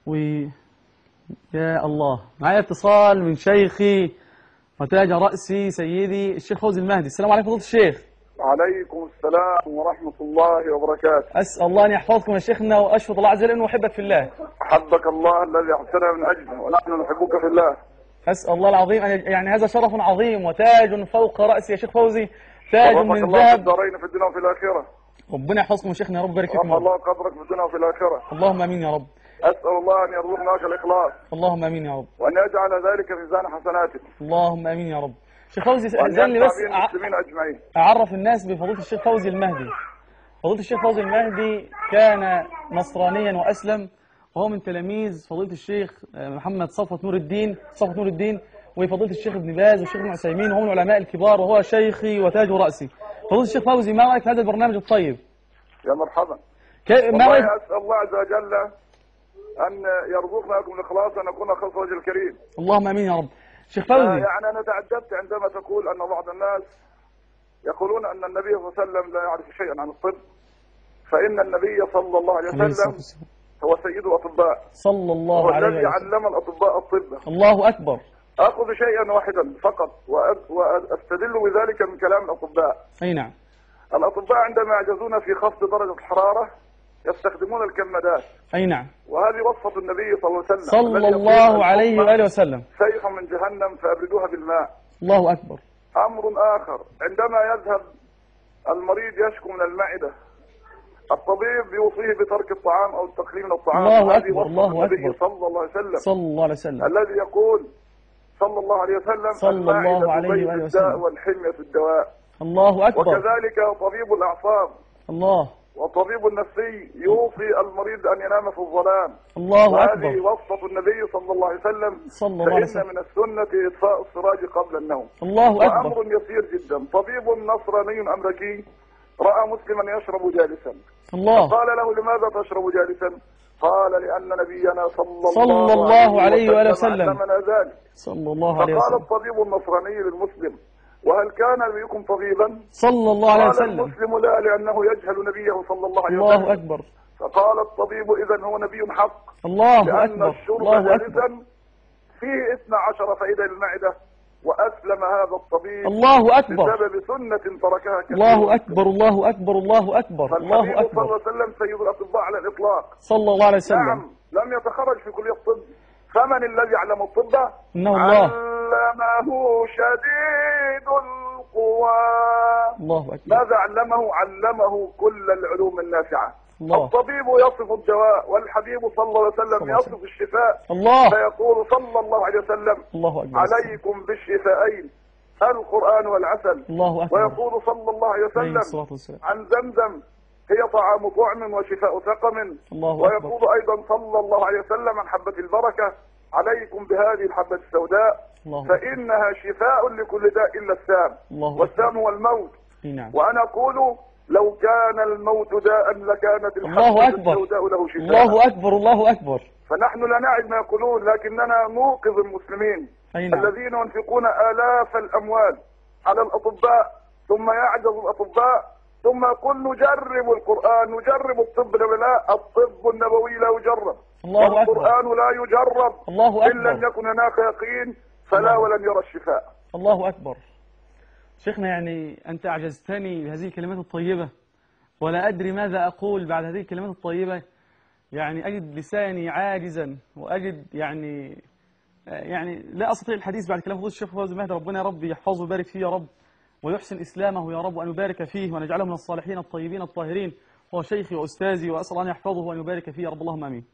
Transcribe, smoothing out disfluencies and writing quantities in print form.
يا الله، معايا اتصال من شيخي وتاج رأسي سيدي الشيخ فوزي المهدي. السلام عليكم فضيلة الشيخ. وعليكم السلام ورحمة الله وبركاته. أسأل الله أن يحفظكم يا شيخنا، وأشهد الله عز وجل أنه أحبك في الله. أحبك الله الذي أحسننا من أجله، ونحن نحبك في الله. أسأل الله العظيم يعني هذا شرف عظيم وتاج فوق رأسي يا شيخ فوزي، تاج من الله في ذهب. الدارين في الدنيا وفي الآخرة. ربنا يحفظكم يا شيخنا يا رب، ويبارك فيكم. رفع الله قدرك في الدنيا وفي الآخرة. اللهم آمين يا رب. أسأل الله أن يرزقنا الإخلاص. اللهم آمين يا رب. وأن يجعل ذلك في ميزان حسناتك. اللهم آمين يا رب. شيخ فوزي وأن أذن لي ينفع بس به المسلمين أجمعين. أعرف الناس بفضيلة الشيخ فوزي المهدي. فضيلة الشيخ فوزي المهدي كان نصرانيا وأسلم، وهو من تلاميذ فضيلة الشيخ محمد صفوت نور الدين وفضيلة الشيخ ابن باز والشيخ ابن عثيمين، وهو من العلماء الكبار، وهو شيخي وتاج رأسي. فضيلة الشيخ فوزي، ما رأيك في هذا البرنامج الطيب؟ يا مرحبا. ما رأيك؟ أسأل الله عز وجل أن يرزقنا لكم الإخلاص وأن نكون خلص وجه الكريم. اللهم آمين يا رب. شيخ فوزي، يعني أنا تعجبت عندما تقول أن بعض الناس يقولون أن النبي صلى الله عليه وسلم لا يعرف شيئا عن الطب، فإن النبي صلى الله عليه وسلم هو سيد الأطباء صلى الله عليه وسلم، الذي علم الأطباء الطب. الله أكبر. أخذ شيئا واحدا فقط وأستدل بذلك من كلام الأطباء. أي نعم. الأطباء عندما يعجزون في خفض درجة الحرارة يستخدمون الكمادات. أي نعم. وهذه وصفة النبي صلى الله عليه وسلم صلى الله عليه وآله وسلم. سيف من جهنم فأبردوها بالماء. الله أكبر. أمر آخر، عندما يذهب المريض يشكو من المعدة، الطبيب يوصيه بترك الطعام أو التقليل من الطعام. الله أكبر. الله أكبر. صلى الله عليه وسلم. صلى الله عليه وسلم. الذي يقول صلى الله عليه وسلم صلى الله عليه وآله وسلم والحمية الدواء. الله أكبر. وكذلك طبيب الأعصاب الله والطبيب النفسي يوصي المريض أن ينام في الظلام. الله أكبر. وهذه وصفة النبي صلى الله عليه وسلم. صلى الله عليه وسلم. فإن من السنة إطفاء السراج قبل النوم. الله أكبر. وأمر يسير جدا، طبيب نصراني أمريكي رأى مسلما يشرب جالسا. الله. قال له لماذا تشرب جالسا؟ قال لأن نبينا صلى الله عليه وآله وسلم علمنا ذلك. صلى الله عليه وسلم. فقال الطبيب النصراني للمسلم: وهل كان نبيكم طبيبا؟ صلى الله عليه وسلم. قال المسلم: لا، لأنه يجهل نبيه صلى الله عليه وسلم. الله أكبر. فقال الطبيب: إذن هو نبي حق. الله لأن أكبر. الشرب الله أكبر. جالسا فيه 12 فائدة للمعدة، وأسلم هذا الطبيب الله أكبر بسبب سنة تركها كثير. الله أكبر. الله أكبر. الله أكبر. الله فالنبي صلى الله أكبر. عليه وسلم سيد الأطباء على الإطلاق. صلى الله عليه وسلم. نعم، لم يتخرج في كلية الطب. فمن الذي علم الطب؟ إنه الله. علمه شديد القوى. الله أكبر. ماذا علمه؟ علمه كل العلوم النافعة. الله. الطبيب يصف الدواء، والحبيب صلى الله عليه وسلم يصف الشفاء. الله. فيقول صلى الله عليه وسلم: الله أكبر. عليكم بالشفائين القرآن والعسل. الله أكبر. ويقول صلى الله عليه وسلم عن زمزم: هي طعام طعم وشفاء سقم. الله أكبر. ويقول أيضا صلى الله عليه وسلم عن حبة البركة: عليكم بهذه الحبة السوداء فإنها شفاء لكل داء إلا السام. والسام هو الموت. نعم. وأنا أقول: لو كان الموت داء لكانت الله الحبة أكبر. السوداء له شفاء. الله أكبر. الله أكبر. فنحن لا نعد ما يقولون، لكننا نوقظ المسلمين الذين ينفقون آلاف الأموال على الأطباء، ثم يعجز الأطباء، ثم يقول نجرب القرآن، نجرب الطب. لا، الطب النبوي لا يجرب، والقرآن لا يجرب. الله أكبر. إن لم يكن هناك يقين فلا ولن يرى الشفاء. الله أكبر. شيخنا، يعني أنت أعجزتني بهذه الكلمات الطيبة، ولا أدري ماذا أقول بعد هذه الكلمات الطيبة. يعني أجد لساني عاجزا، وأجد يعني لا أستطيع الحديث بعد كلام فضيلة الشيخ فوزي المهدي. ربنا يا رب يحفظه ويبارك فيه يا رب، ويحسن إسلامه يا رب، وأن يبارك فيه ونجعله من الصالحين الطيبين الطاهرين. هو شيخي وأستاذي، وأسأل أن يحفظه وأن يبارك فيه يا رب. اللهم آمين.